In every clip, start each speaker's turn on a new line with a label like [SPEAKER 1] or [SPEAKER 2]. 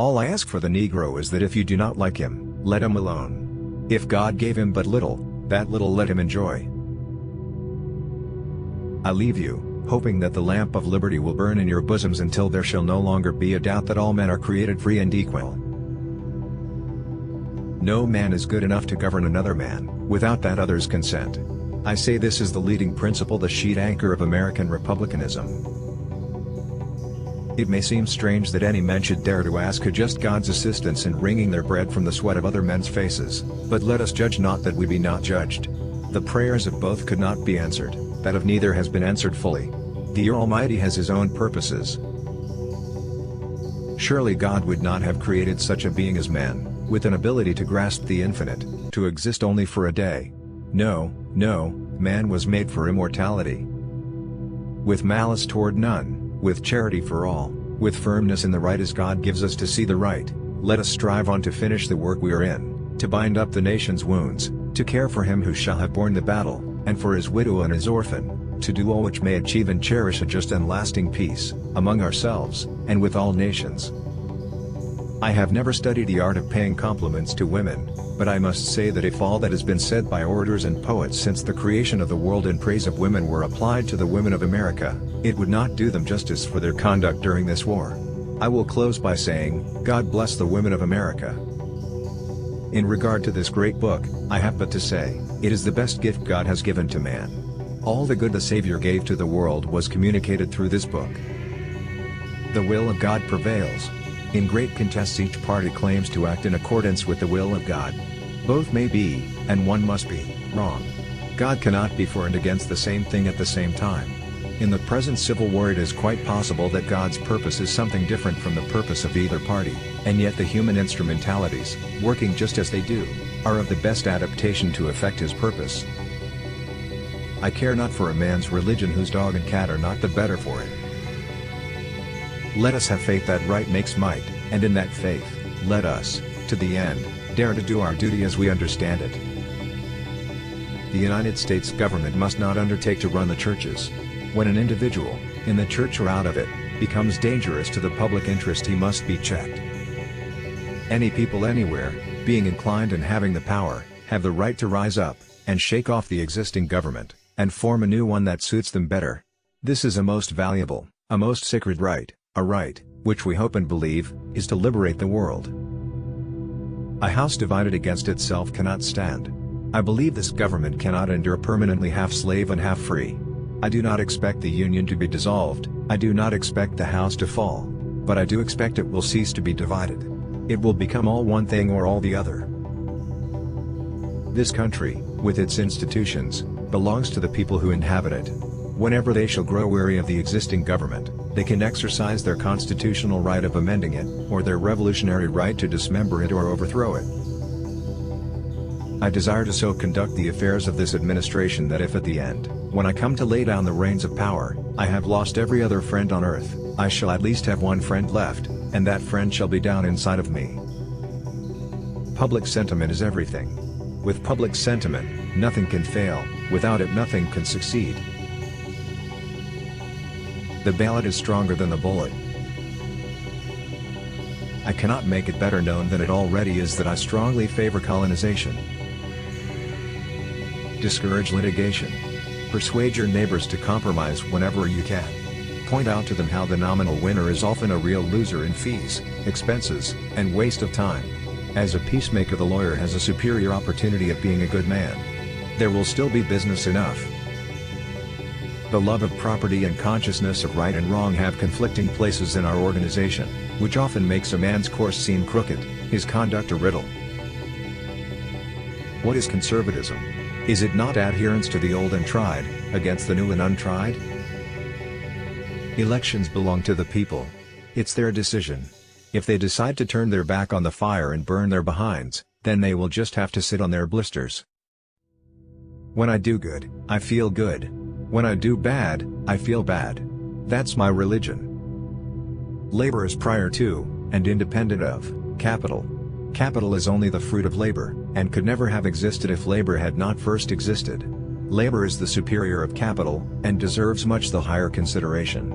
[SPEAKER 1] All I ask for the Negro is that if you do not like him, let him alone. If God gave him but little, that little let him enjoy. I leave you, hoping that the lamp of liberty will burn in your bosoms until there shall no longer be a doubt that all men are created free and equal. No man is good enough to govern another man, without that other's consent. I say this is the leading principle, the sheet anchor of American republicanism. It may seem strange that any men should dare to ask just God's assistance in wringing their bread from the sweat of other men's faces, but let us judge not that we be not judged. The prayers of both could not be answered, that of neither has been answered fully. The Almighty has His own purposes. Surely God would not have created such a being as man, with an ability to grasp the infinite, to exist only for a day. No, no, man was made for immortality. With malice toward none, with charity for all, with firmness in the right as God gives us to see the right, let us strive on to finish the work we are in, to bind up the nation's wounds, to care for him who shall have borne the battle, and for his widow and his orphan, to do all which may achieve and cherish a just and lasting peace, among ourselves, and with all nations. I have never studied the art of paying compliments to women, but I must say that if all that has been said by orators and poets since the creation of the world in praise of women were applied to the women of America, it would not do them justice for their conduct during this war. I will close by saying, God bless the women of America. In regard to this great book, I have but to say, it is the best gift God has given to man. All the good the Savior gave to the world was communicated through this book. The will of God prevails. In great contests each party claims to act in accordance with the will of God. Both may be, and one must be, wrong. God cannot be for and against the same thing at the same time. In the present civil war it is quite possible that God's purpose is something different from the purpose of either party, and yet the human instrumentalities, working just as they do, are of the best adaptation to effect His purpose. I care not for a man's religion whose dog and cat are not the better for it. Let us have faith that right makes might, and in that faith, let us, to the end, dare to do our duty as we understand it. The United States government must not undertake to run the churches. When an individual, in the church or out of it, becomes dangerous to the public interest, he must be checked. Any people anywhere, being inclined and having the power, have the right to rise up, and shake off the existing government, and form a new one that suits them better. This is a most valuable, a most sacred right. A right, which we hope and believe, is to liberate the world. A house divided against itself cannot stand. I believe this government cannot endure permanently half slave and half free. I do not expect the Union to be dissolved, I do not expect the house to fall, but I do expect it will cease to be divided. It will become all one thing or all the other. This country, with its institutions, belongs to the people who inhabit it. Whenever they shall grow weary of the existing government, they can exercise their constitutional right of amending it, or their revolutionary right to dismember it or overthrow it. I desire to so conduct the affairs of this administration that if at the end, when I come to lay down the reins of power, I have lost every other friend on earth, I shall at least have one friend left, and that friend shall be down inside of me. Public sentiment is everything. With public sentiment, nothing can fail, without it nothing can succeed. The ballot is stronger than the bullet. I cannot make it better known than it already is that I strongly favor colonization. Discourage litigation. Persuade your neighbors to compromise whenever you can. Point out to them how the nominal winner is often a real loser in fees, expenses, and waste of time. As a peacemaker, the lawyer has a superior opportunity at being a good man. There will still be business enough. The love of property and consciousness of right and wrong have conflicting places in our organization, which often makes a man's course seem crooked, his conduct a riddle. What is conservatism? Is it not adherence to the old and tried, against the new and untried? Elections belong to the people. It's their decision. If they decide to turn their back on the fire and burn their behinds, then they will just have to sit on their blisters. When I do good, I feel good. When I do bad, I feel bad. That's my religion. Labor is prior to, and independent of, capital. Capital is only the fruit of labor, and could never have existed if labor had not first existed. Labor is the superior of capital, and deserves much the higher consideration.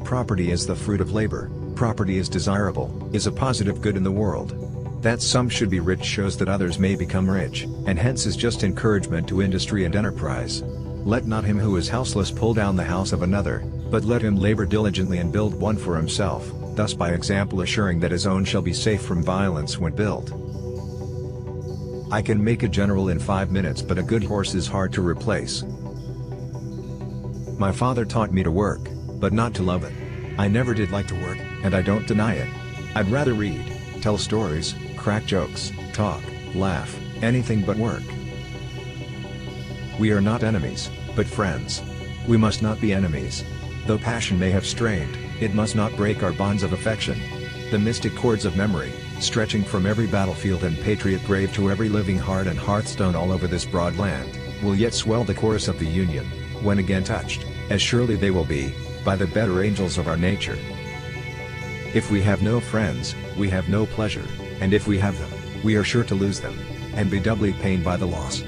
[SPEAKER 1] Property is the fruit of labor, property is desirable, is a positive good in the world. That some should be rich shows that others may become rich, and hence is just encouragement to industry and enterprise. Let not him who is houseless pull down the house of another, but let him labor diligently and build one for himself, thus by example assuring that his own shall be safe from violence when built. I can make a general in 5 minutes, but a good horse is hard to replace. My father taught me to work, but not to love it. I never did like to work, and I don't deny it. I'd rather read, tell stories, crack jokes, talk, laugh, anything but work. We are not enemies, but friends. We must not be enemies. Though passion may have strained, it must not break our bonds of affection. The mystic cords of memory, stretching from every battlefield and patriot grave to every living heart and hearthstone all over this broad land, will yet swell the chorus of the Union, when again touched, as surely they will be, by the better angels of our nature. If we have no friends, we have no pleasure, and if we have them, we are sure to lose them, and be doubly pained by the loss.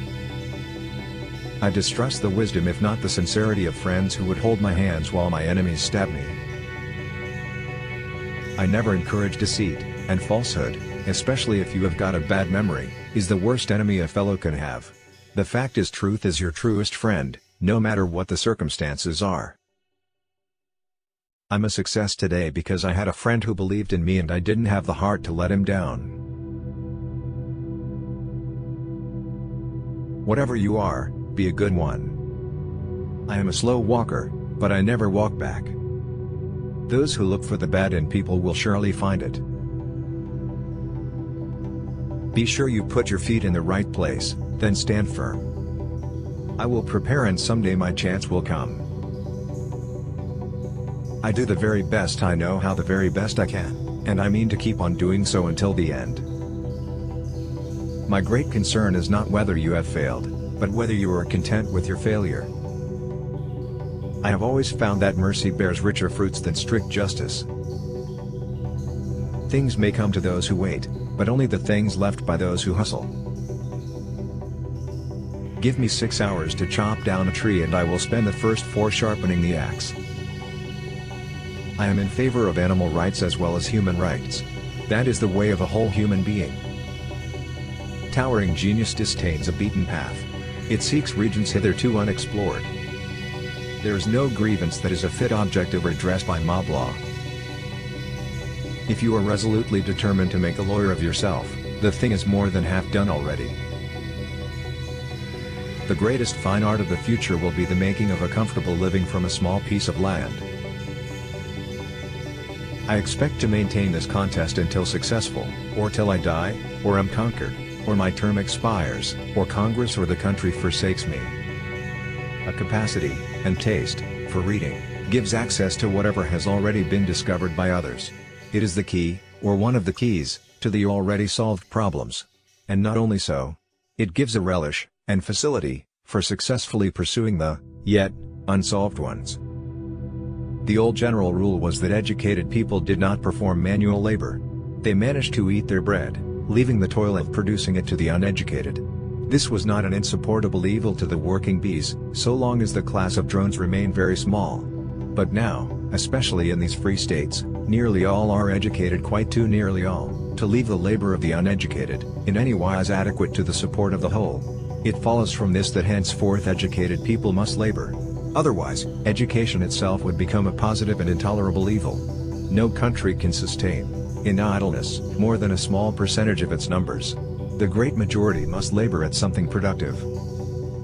[SPEAKER 1] I distrust the wisdom if not the sincerity of friends who would hold my hands while my enemies stab me. I never encourage deceit, and falsehood, especially if you have got a bad memory, is the worst enemy a fellow can have. The fact is, truth is your truest friend, no matter what the circumstances are. I'm a success today because I had a friend who believed in me and I didn't have the heart to let him down. Whatever you are, be a good one. I am a slow walker, but I never walk back. Those who look for the bad in people will surely find it. Be sure you put your feet in the right place, then stand firm. I will prepare and someday my chance will come. I do the very best I know how, the very best I can, and I mean to keep on doing so until the end. My great concern is not whether you have failed, but whether you are content with your failure. I have always found that mercy bears richer fruits than strict justice. Things may come to those who wait, but only the things left by those who hustle. Give me 6 hours to chop down a tree and I will spend the first 4 sharpening the axe. I am in favor of animal rights as well as human rights. That is the way of a whole human being. Towering genius disdains a beaten path. It seeks regions hitherto unexplored. There is no grievance that is a fit object of redress by mob law. If you are resolutely determined to make a lawyer of yourself, the thing is more than half done already. The greatest fine art of the future will be the making of a comfortable living from a small piece of land. I expect to maintain this contest until successful, or till I die, or am conquered, or my term expires, or Congress or the country forsakes me. A capacity, and taste, for reading, gives access to whatever has already been discovered by others. It is the key, or one of the keys, to the already solved problems. And not only so, it gives a relish, and facility, for successfully pursuing the, yet, unsolved ones. The old general rule was that educated people did not perform manual labor. They managed to eat their bread, leaving the toil of producing it to the uneducated. This was not an insupportable evil to the working bees, so long as the class of drones remained very small. But now, especially in these free states, nearly all are educated, quite too nearly all, to leave the labor of the uneducated, in any wise adequate to the support of the whole. It follows from this that henceforth educated people must labor. Otherwise, education itself would become a positive and intolerable evil. No country can sustain, in idleness, more than a small percentage of its numbers. The great majority must labor at something productive.